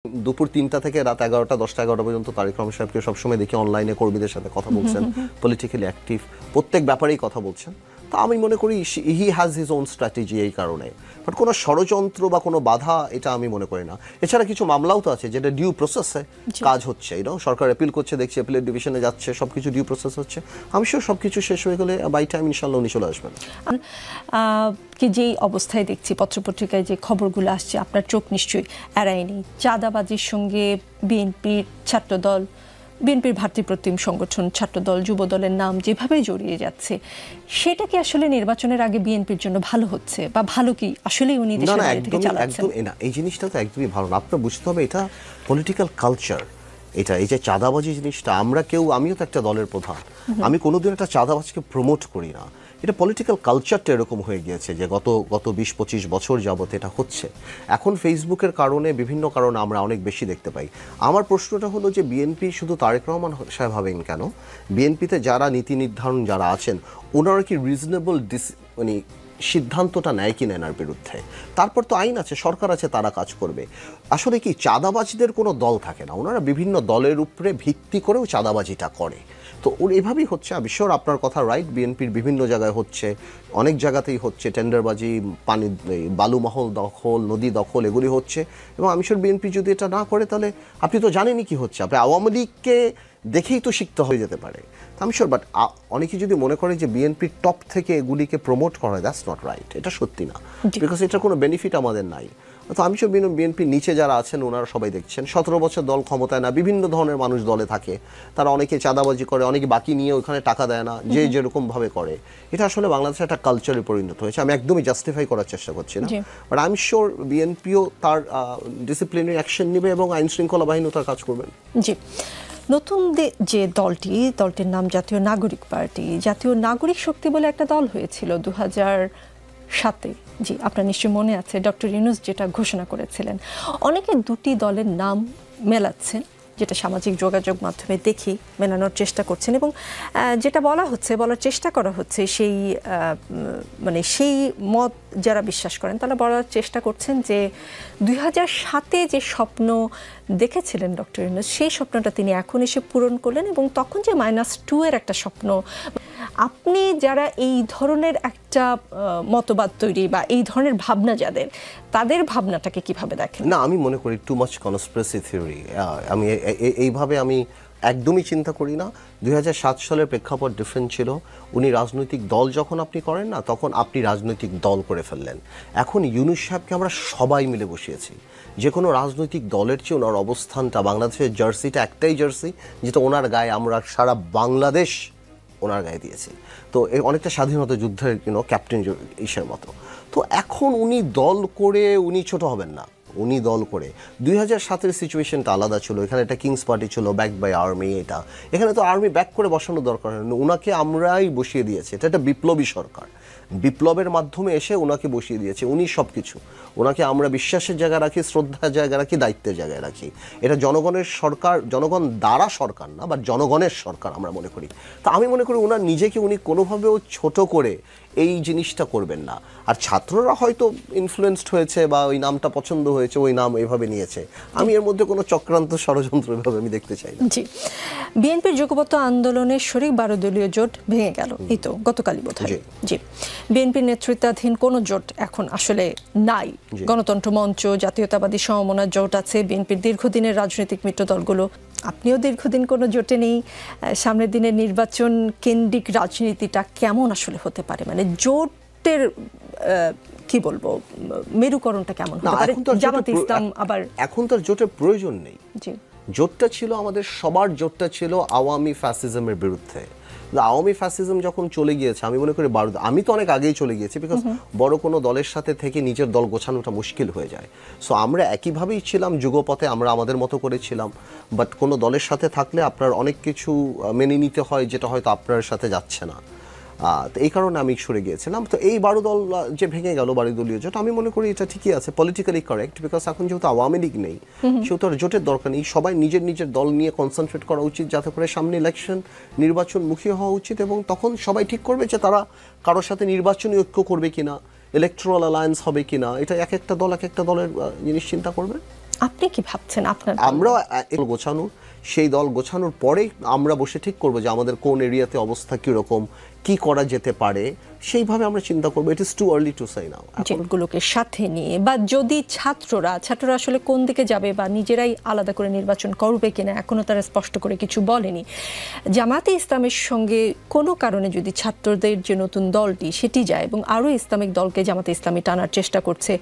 দুপুর ৩টা থেকে রাত ১১টা ১০টা ১১টা পর্যন্ত তারেক রহমান সাহেবকে সবসময় দেখি অনলাইনে কর্মীদের সাথে কথা বলছেন, পলিটিক্যালি অ্যাক্টিভ, প্রত্যেক ব্যাপারেই কথা বলছেন। তো আমি মনে করি he has his own strategy এই কারণে, বাট কোনো ষড়যন্ত্র বা কোনো বাধা এটা আমি মনে করি না। এছাড়া কিছু মামলাও তো আছে যেটা ডিউ প্রসেসে কাজ হচ্ছে, সরকার অ্যাপিল করছে, দেখছি অ্যাপিলের ডিভিশনে যাচ্ছে, সব কিছু ডিউ প্রসেস হচ্ছে। আমি শিওর সব কিছু শেষ হয়ে গেলে বাই টাইম ইনশাল্লাহ উনি চলে আসবেন। কি যেই অবস্থায় দেখছি পত্রপত্রিকায় যে খবরগুলো আসছে, আপনার চোখ নিশ্চয়ই এড়ায়নি চাঁদাবাজির সঙ্গে বিএনপির ছাত্রদল, বিএনপির ভাতৃপ্রতিম সংগঠন ছাত্রদল, যুবদলের নাম যেভাবে জড়িয়ে যাচ্ছে, সেটা কি আসলে নির্বাচনের আগে বিএনপির জন্য ভালো হচ্ছে বা ভালো কি আসলে উনি দেশের বাইরে থেকে চালাচ্ছেন? না, এই জিনিসটা তো একদমই ভালো না। আপনার বুঝতে হবে এটা পলিটিক্যাল কালচার। এটা এই যে চাঁদাবাজি জিনিসটা, আমিও তো একটা দলের প্রধান, আমি কোনোদিন একটা চাঁদাবাজকে প্রমোট করি না। এটা পলিটিক্যাল কালচারটা এরকম হয়ে গিয়েছে যে গত ২০-২৫ বছর যাবত এটা হচ্ছে। এখন ফেসবুকের কারণে, বিভিন্ন কারণে আমরা অনেক বেশি দেখতে পাই। আমার প্রশ্নটা হলো যে বিএনপি শুধু তারেক রহমান সাহেব হবেন কেন? বিএনপিতে যারা নীতি নির্ধারণ যারা আছেন, ওনারা কি রিজনেবল মানে সিদ্ধান্তটা নেয় কিনা এনার বিরুদ্ধে? তারপর তো আইন আছে, সরকার আছে, তারা কাজ করবে। আসলে কি চাঁদাবাজিদের কোনো দল থাকে না, ওনারা বিভিন্ন দলের উপরে ভিত্তি করেও চাঁদাবাজিটা করে। তো ওর এভাবেই হচ্ছে। আমি শিওর আপনার কথা রাইট, বিএনপির বিভিন্ন জায়গায় হচ্ছে, অনেক জায়গাতেই হচ্ছে টেন্ডারবাজি, পানি, বালুমহল দখল, নদী দখল, এগুলি হচ্ছে। এবং আমি শিওর বিএনপি যদি এটা না করে তাহলে আপনি তো জানেনই কি হচ্ছে। আপনি আওয়ামী লীগকে দেখেই তো শিখতে হয়ে যেতে পারে। আমি শিওর, বাট অনেকে যদি মনে করে যে বিএনপির টপ থেকে এগুলিকে প্রমোট করা, দ্যাটস নট রাইট। এটা সত্যি না, বিকজ এটার কোনো বেনিফিট আমাদের নাই। তো আমি সব বিএনপির নিচে যারা আছেন ওনারা সবাই দেখছেন ১৭ বছর দল ক্ষমতায় না, বিভিন্ন ধরনের মানুষ দলে থাকে, তারা অনেকে চাঁদাবাজি করে, অনেকে বাকি নিয়ে ওখানে টাকা দেয় না, যে যেরকমভাবে করে। এটা আসলে বাংলাদেশে একটা কালচারে পরিণত হয়েছে। আমি একদমই জাস্টিফাই করার চেষ্টা করছি না, বাট আই এম শিওর বিএনপিও তার ডিসিপ্লিনারি অ্যাকশন নেবে এবং আইন শৃঙ্খলা বাহিনীও তার কাজ করবেন। জি, নতুন যে দলটির নাম জাতীয় নাগরিক পার্টি। জাতীয় নাগরিক শক্তি বলে একটা দল হয়েছিল ২০০৭-এ। জি, আপনার নিশ্চয়ই মনে আছে ডক্টর ইউনূস যেটা ঘোষণা করেছিলেন। অনেকে দুটি দলের নাম মেলাচ্ছেন, যেটা সামাজিক যোগাযোগ মাধ্যমে দেখি মেলানোর চেষ্টা করছেন, এবং যেটা বলার চেষ্টা করা হচ্ছে সেই মত যারা বিশ্বাস করেন তারা বলার চেষ্টা করছেন যে ২০০৭-এ যে স্বপ্ন দেখেছিলেন ডক্টর ইউনূস, সেই স্বপ্নটা তিনি এখন এসে পূরণ করলেন, এবং তখন যে -2 একটা স্বপ্ন। আপনি যারা এই ধরনের একটা মতবাদ তৈরি বা এই ধরনের ভাবনা তাদের ভাবনাটাকে কিভাবে দেখেন? না, আমি মনে করি টু মাচ কনস্পিরেসি থিওরি। আমি এইভাবে আমি একদমই চিন্তা করি না। ২০০৭ সালের প্রেক্ষাপট ডিফারেন্ট ছিল। উনি রাজনৈতিক দল যখন আপনি করেন না, তখন আপনি রাজনৈতিক দল করে ফেললেন। এখন ইউনূস সাহেবকে আমরা সবাই মিলে বসিয়েছি। যে কোনো রাজনৈতিক দলের চেয়ে ওনার অবস্থানটা, বাংলাদেশের জার্সিটা একটাই জার্সি যেটা ওনার গায়ে আমরা সারা বাংলাদেশ ওনার গায়ে দিয়েছি। তো অনেকটা স্বাধীনতা যুদ্ধের ক্যাপ্টেন ইসের মতো। তো এখন উনি দল করে উনি ছোট হবেন না, উনি দল করে ২০০৭-এর সিচুয়েশনটা আলাদা ছিল। এখানে একটা কিংস পার্টি ছিল ব্যাক বাই আর্মি। এখানে তো আর্মি ব্যাক করে বসানো দরকার হয় না, ওনাকে আমরাই বসিয়ে দিয়েছি। এটা একটা বিপ্লবী সরকার, বিপ্লবের মাধ্যমে এসে ওনাকে বসিয়ে দিয়েছে। উনি সব কিছু, ওনাকে আমরা বিশ্বাসের জায়গায় রাখি, শ্রদ্ধার জায়গায় রাখি, দায়িত্বের জায়গায় রাখি। এটা জনগণের সরকার, জনগণ দ্বারা সরকার না, বা জনগণের সরকার আমরা মনে করি। তা আমি মনে করি ওনার নিজেকে উনি কোনোভাবেও ছোট করে এই জিনিসটা করবেন না। আর ছাত্ররা হয়তো ইনফ্লুয়েন্সড হয়েছে বা ওই নামটা পছন্দ হয়েছে, ওই নাম এভাবে নিয়েছে। আমি এর মধ্যে কোনো চক্রান্ত ষড়যন্ত্র এভাবে আমি দেখতে চাই না। জি, বিএনপির ঐক্যবদ্ধ আন্দোলনের শরিক ১২ দলীয় জোট ভেঙে গেল, এই তো গতকালই বোধহয়। জি, বিএনপির নেতৃত্বাধীন কোন জোট এখন আসলে নাই। গণতন্ত্র মঞ্চ, জাতীয়তাবাদী সমমনা জোট আছে, বিএনপির দীর্ঘদিনের রাজনৈতিক মিত্র দলগুলো। আপনিও দীর্ঘদিন কোনো জোটে নেই। সামনের দিনের নির্বাচন কেন্দ্রিক রাজনীতিটা কেমন আসলে হতে পারে? মানে জোটের কি বলবো, মেরুকরণটা কেমন হতে পারে? জামাতে ইসলাম আবার এখন তার জোটের প্রয়োজন নেই। জি, জোটটা ছিল আমাদের সবার, জোটটা ছিল আওয়ামী ফ্যাসিজমের বিরুদ্ধে। আওয়ামী ফ্যাসিজম যখন চলে গিয়েছে, আমি মনে করি আমি তো অনেক আগেই চলে গিয়েছি, বিকজ বড় কোনো দলের সাথে থেকে নিজের দল গোছানোটা মুশকিল হয়ে যায়। সো আমরা একইভাবেই ছিলাম যুগপথে, আমরা আমাদের মতো করেছিলাম। বাট কোনো দলের সাথে থাকলে আপনার অনেক কিছু মেনে নিতে হয় যেটা হয়তো আপনার সাথে যাচ্ছে না। তো এই কারণে আমি সরে গিয়েছিলাম। তো এই ১২ দল যে ভেঙে গেল, ১২ দলীয় জোট, আমি মনে করি এটা ঠিকই আছে, পলিটিক্যালি কারেক্ট। বিকজ এখন যেহেতু আওয়ামী লীগ নেই, সেহেতু আর জোটের দরকার নেই। সবাই নিজের নিজের দল নিয়ে কনসেন্ট্রেট করা উচিত, যাতে করে সামনে ইলেকশন, নির্বাচনমুখী হওয়া উচিত। এবং তখন সবাই ঠিক করবে যে তারা কারোর সাথে নির্বাচনী ঐক্য করবে কিনা, ইলেকট্রাল অ্যালায়েন্স হবে কিনা। এটা এক একটা দল এক একটা দলের জিনিস চিন্তা করবে। আপনি কি ভাবছেন আপনার? আমরা গোছানো, সেই দল গোছানোর পরেই আমরা বসে ঠিক করবো যে আমাদের কোন এরিয়াতে অবস্থা কীরকম, কি করা যেতে পারে, সেইভাবে আমরা চিন্তা করবো। It is too early to say now. যেগুলোকে সাথে নিয়ে বা যদি ছাত্ররা আসলে কোন দিকে যাবে বা নিজেরাই আলাদা করে নির্বাচন করবে কিনা এখনো তারা স্পষ্ট করে কিছু বলেনি। জামাতে ইসলামের সঙ্গে কোনো কারণে যদি ছাত্রদের যে নতুন দলটি সেটি যায় এবং আরও ইসলামিক দলকে জামাতে ইসলামী টানার চেষ্টা করছে,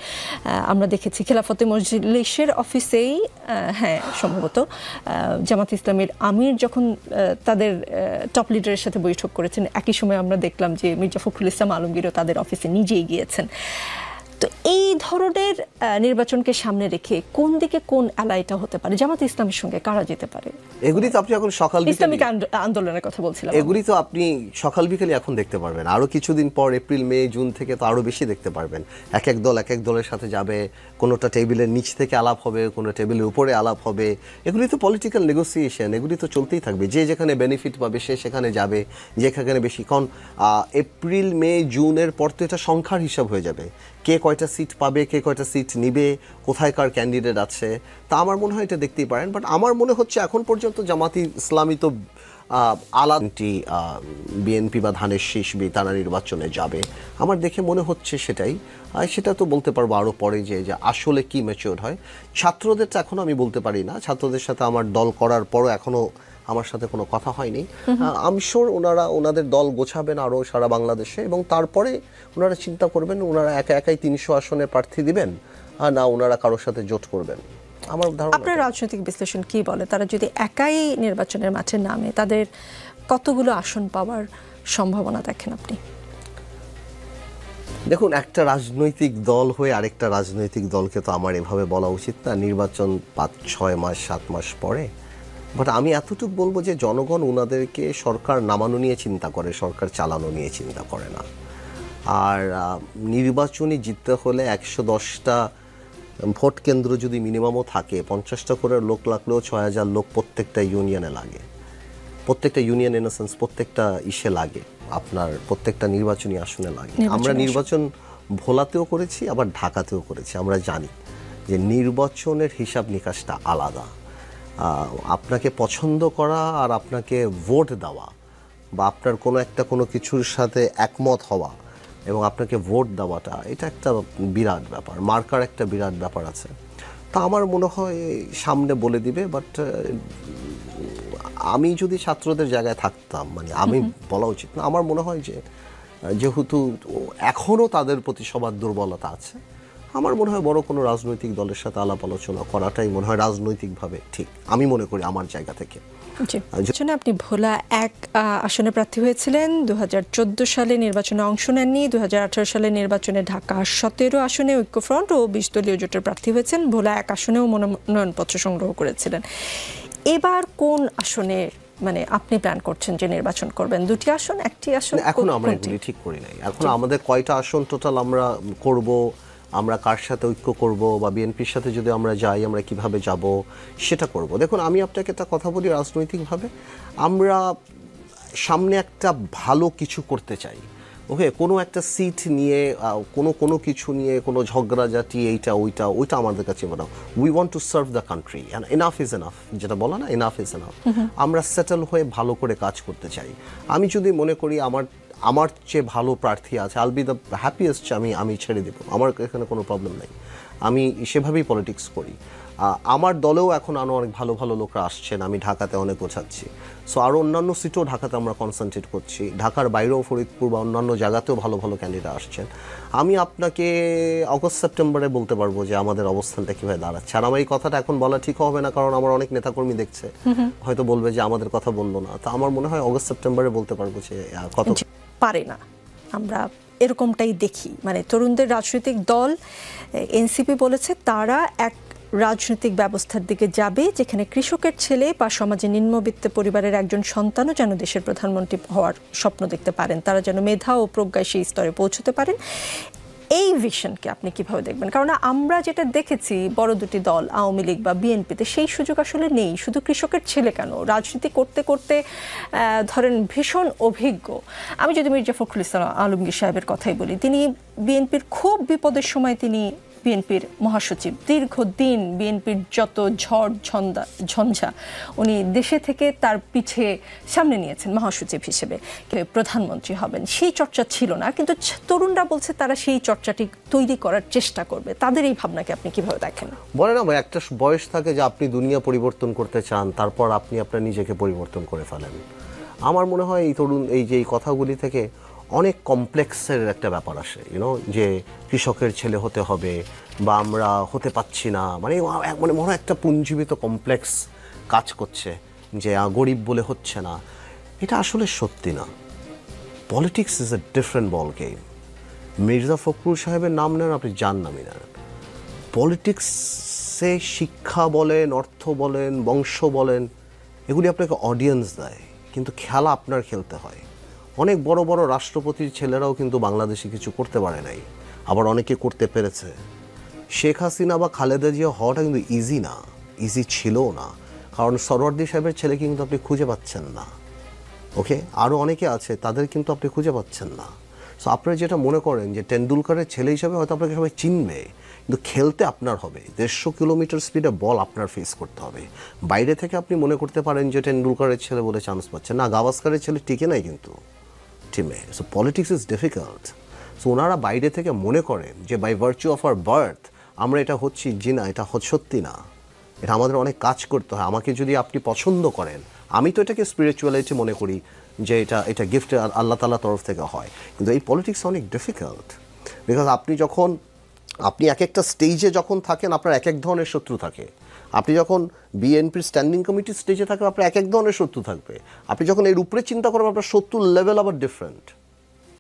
আমরা দেখেছি খেলাফতে মজলিসের অফিসেই হ্যাঁ সম্ভবত জামাতে ইসলামের আমির যখন তাদের টপ লিডারের সাথে বৈঠক করেছেন, একই সময় আমরা দেখলাম যে মির্জা ফখরুল ইসলাম আলমগীরও তাদের অফিসে নিজেই গিয়েছেন। তো এই ধরনের নির্বাচনকে সামনে রেখে কোন দিকে কোন অ্যালাইটা হতে পারে, জামাত ইসলামের সঙ্গে কারা যেতে পারে? এগুলি তো আপনি এখন সকাল ইসলামিক আন্দোলনের কথা বলছিলাম, এগুলি তো আপনি সকাল বিকেলে এখন দেখতে পারবেন। আরো কিছুদিন পর এপ্রিল মে জুন থেকে তো আরো বেশি দেখতে পারবেন। এক এক দল এক এক দলের সাথে যাবে, কোনোটা টেবিলের নিচ থেকে আলাপ হবে, কোনো টেবিলের উপরে আলাপ হবে। এগুলি তো পলিটিক্যাল নেগোসিয়েশন, এগুলি তো চলতেই থাকবে। যে যেখানে বেনিফিট পাবে সে সেখানে যাবে, যেখানে বেশি। কারণ এপ্রিল মে জুনের পর তো এটা সংখ্যার হিসাব হয়ে যাবে, কে কয়টা সিট পাবে, কে কয়টা সিট নিবে, কোথায় কার ক্যান্ডিডেট আছে। তা আমার মনে হয় এটা দেখতেই পারেন। বাট আমার মনে হচ্ছে এখন পর্যন্ত জামাতি ইসলামী তো আলাদা বিএনপি বা ধানের শীষ তারা নির্বাচনে যাবে আমার দেখে মনে হচ্ছে সেটাই। সেটা তো বলতে পারবো আরও পরে যে আসলে কি ম্যাচিওর হয়। ছাত্রদের তো এখনও আমি বলতে পারি না, ছাত্রদের সাথে আমার দল করার পরও এখনও আমার সাথে কোনো কথা হয়নি। আমি শিওর ওনাদের দল গোছাবেন আরও সারা বাংলাদেশে, এবং তারপরে ওনারা চিন্তা করবেন ওনারা একাই 300 আসনে প্রার্থী দিবেন না ওনারা কারোর সাথে জোট করবেন। আমার ধারণা। আপনার রাজনৈতিক বিশ্লেষণ কি বলে, তারা যদি একাই নির্বাচনের মাঠে নামে তাদের কতগুলো আসন পাওয়ার সম্ভাবনা দেখেন আপনি? দেখুন, একটা রাজনৈতিক দল হয়ে আরেকটা রাজনৈতিক দলকে তো আমার এভাবে বলা উচিত না, নির্বাচন 5-6 মাস 7 মাস পরে। বাট আমি এতটুকু বলবো যে জনগণ ওনাদেরকে সরকার নামানো নিয়ে চিন্তা করে, সরকার চালানো নিয়ে চিন্তা করে না। আর নির্বাচনে জিততে হলে 110টা ভোট কেন্দ্র যদি মিনিমামও থাকে, 50টা করে লোক লাগলেও 6000 লোক প্রত্যেকটা ইউনিয়নে লাগে, প্রত্যেকটা ইউনিয়ন ইন সেন্স প্রত্যেকটা ইসে লাগে, আপনার প্রত্যেকটা নির্বাচনী আসনে লাগে। আমরা নির্বাচন ভোলাতেও করেছি আবার ঢাকাতেও করেছি। আমরা জানি যে নির্বাচনের হিসাব নিকাশটা আলাদা। আপনাকে পছন্দ করা আর আপনাকে ভোট দেওয়া বা আপনার কোনো কিছুর সাথে একমত হওয়া এবং আপনাকে ভোট দেওয়াটা, এটা একটা বিরাট ব্যাপার, মার্কার একটা বিরাট ব্যাপার আছে। তা আমার মনে হয় সামনে বলে দিবে। বাট আমি যদি ছাত্রদের জায়গায় থাকতাম, মানে আমি বলা উচিত না, আমার মনে হয় যে যেহেতু এখনও তাদের প্রতি সবার দুর্বলতা আছে, আমার মনে হয় বড় কোনো রাজনৈতিক দলের সাথে আলাপ আলোচনা করাটাই মনে হয় রাজনৈতিকভাবে ঠিক, আমি মনে করি আমার জায়গা থেকে। আপনি ভোলা 1 আসনে প্রার্থী হয়েছিলেন, 2014 সালে নির্বাচনে অংশ নেননি, 2018 সালে নির্বাচনে ঢাকা 17 আসনে ঐক্যফ্রন্ট ও 20 দলীয় জোটের প্রার্থী হয়েছেন, ভোলা 1 আসনেও মনোনয়নপত্র সংগ্রহ করেছিলেন। এবার কোন আসনে মানে আপনি প্ল্যান করছেন যে নির্বাচন করবেন? 2টি আসন, 1টি আসন? এখন আমরা এগুলি ঠিক করি নাই। এখন আমাদের কয়টা আসন টোটাল আমরা করব, আমরা কার সাথে ঐক্য করব বা বিএনপির সাথে যদি আমরা যাই আমরা কিভাবে যাব সেটা করব। দেখুন, আমি আপনাকে একটা কথা বলি, রাজনৈতিকভাবে আমরা সামনে একটা ভালো কিছু করতে চাই। ওকে, কোনো একটা সিট নিয়ে কোনো কিছু নিয়ে কোনো ঝগড়াঝাটি ওইটা আমাদের কাছে মনে হয় we want to serve the country, enough is enough, যেটা বলা না, এনাফ ইজ এনাফ। আমরা সেটেল হয়ে ভালো করে কাজ করতে চাই। আমি যদি মনে করি আমার চেয়ে ভালো প্রার্থী আছে, আল বি দ্য হ্যাপিয়েস্ট, আমি ছেড়ে দেবো, আমার এখানে কোনো প্রবলেম নেই। আমি সেভাবেই পলিটিক্স করি। আমার দলেও এখন আরও অনেক ভালো ভালো লোকরা আসছেন, আমি ঢাকাতে অনেক গোছাচ্ছি। সো আরও অন্যান্য সিটও ঢাকাতে আমরা কনসেন্ট্রেট করছি, ঢাকার বাইরেও ফরিদপুর বা অন্যান্য জায়গাতেও ভালো ভালো ক্যান্ডিডেট আসছেন। আমি আপনাকে অগস্ট সেপ্টেম্বরে বলতে পারবো যে আমাদের অবস্থানটা কীভাবে দাঁড়াচ্ছে। আর আমার এই কথাটা এখন বলা ঠিক হবে না, কারণ আমার অনেক নেতাকর্মী দেখছে, হয়তো বলবে যে আমাদের কথা বললো না। তো আমার মনে হয় অগস্ট সেপ্টেম্বরে বলতে পারবো যে কত পারে না। আমরা এরকমটাই দেখি, মানে তরুণদের রাজনৈতিক দল এনসিপি বলেছে তারা এক রাজনৈতিক ব্যবস্থার দিকে যাবে যেখানে কৃষকের ছেলে বা সমাজে নিম্নবিত্ত পরিবারের একজন সন্তানও যেন দেশের প্রধানমন্ত্রী হওয়ার স্বপ্ন দেখতে পারেন, তারা যেন মেধা ও প্রজ্ঞায় সেই স্তরে পৌঁছতে পারেন। এই ভিশনকে আপনি কিভাবে দেখবেন? কারণ আমরা যেটা দেখেছি বড় দুটি দল আওয়ামী লীগ বা বিএনপিতে সেই সুযোগ আসলে নেই। শুধু কৃষকের ছেলে কেন, রাজনীতি করতে করতে ধরেন ভীষণ অভিজ্ঞ। আমি যদি মির্জা ফখরুল ইসলাম আলমগীর সাহেবের কথাই বলি, তিনি বিএনপির খুব বিপদের সময় তিনি বিএনপির মহাসচিব, দীর্ঘদিন বিএনপির যত ঝড় ঝঞ্ঝা উনি দেশে থেকে তার পিছে সামনে নিয়েছেন মহাসচিব হিসেবে, প্রধানমন্ত্রী হবেন সেই চর্চা ছিল না, কিন্তু তরুণরা বলছে তারা সেই চর্চাটি তৈরি করার চেষ্টা করবে। তাদের এই ভাবনাকে আপনি কিভাবে দেখেন? বলে না একটা বয়স থাকে যে আপনি দুনিয়া পরিবর্তন করতে চান, তারপর আপনি আপনার নিজেকে পরিবর্তন করে ফেলেন। আমার মনে হয় এই তরুণ এই যে এই কথাগুলি থেকে অনেক কমপ্লেক্সের একটা ব্যাপার আসে, যে কৃষকের ছেলে হতে হবে বা আমরা হতে পাচ্ছি না, মানে মনে হয় একটা পুঞ্জীবিত কমপ্লেক্স কাজ করছে যে গরিব বলে হচ্ছে না। এটা আসলে সত্যি না। Politics is a different ball game. Mirza Fakhrul সাহেবের নাম নেন, আপনি যান নামই নেন, পলিটিক্সে শিক্ষা বলেন, অর্থ বলেন, বংশ বলেন, এগুলি আপনাকে অডিয়েন্স দেয়, কিন্তু খেলা আপনার খেলতে হয়। অনেক বড় বড় রাষ্ট্রপতির ছেলেরাও কিন্তু বাংলাদেশে কিছু করতে পারে নাই, আবার অনেকে করতে পেরেছে। শেখ হাসিনা বা খালেদা জিয়া হওয়াটা কিন্তু ইজি না, ইজি ছিলও না, কারণ সরওয়ার্দী সাহেবের ছেলেকে কিন্তু আপনি খুঁজে পাচ্ছেন না। ওকে, আরও অনেকে আছে, তাদের কিন্তু আপনি খুঁজে পাচ্ছেন না। সো আপনারা যেটা মনে করেন যে টেন্ডুলকারের ছেলে হিসাবে হয়তো আপনাকে সবাই চিনবে, কিন্তু খেলতে আপনার হবে 150 কিলোমিটার স্পিডে বল আপনার ফেস করতে হবে। বাইরে থেকে আপনি মনে করতে পারেন যে টেন্ডুলকারের ছেলে বলে চান্স পাচ্ছে না, গাভাস্কারের ছেলে টিকে নাই কিন্তু টিমে। So politics is difficult. So ওনারা বাইরে থেকে মনে করেন যে by virtue of our birth আমরা এটা হচ্ছি, জি না, এটা সত্যি না। এটা আমাদের অনেক কাজ করতে হয়। আমাকে যদি আপনি পছন্দ করেন, আমি তো এটাকে স্পিরিচুয়ালিটি মনে করি যে এটা গিফট আল্লাহ তাআলার তরফ থেকে হয়, কিন্তু এই পলিটিক্স অনেক ডিফিকাল্ট। বিকজ আপনি এক একটা স্টেজে যখন থাকেন আপনার এক এক ধরনের শত্রু থাকে। আপনি যখন বিএনপির স্ট্যান্ডিং কমিটির স্টেজে থাকবেন আপনার এক এক ধরনের শত্রু থাকবে। আপনি যখন এর উপরে চিন্তা করবেন আপনার শত্রুর লেভেল আবার ডিফারেন্ট।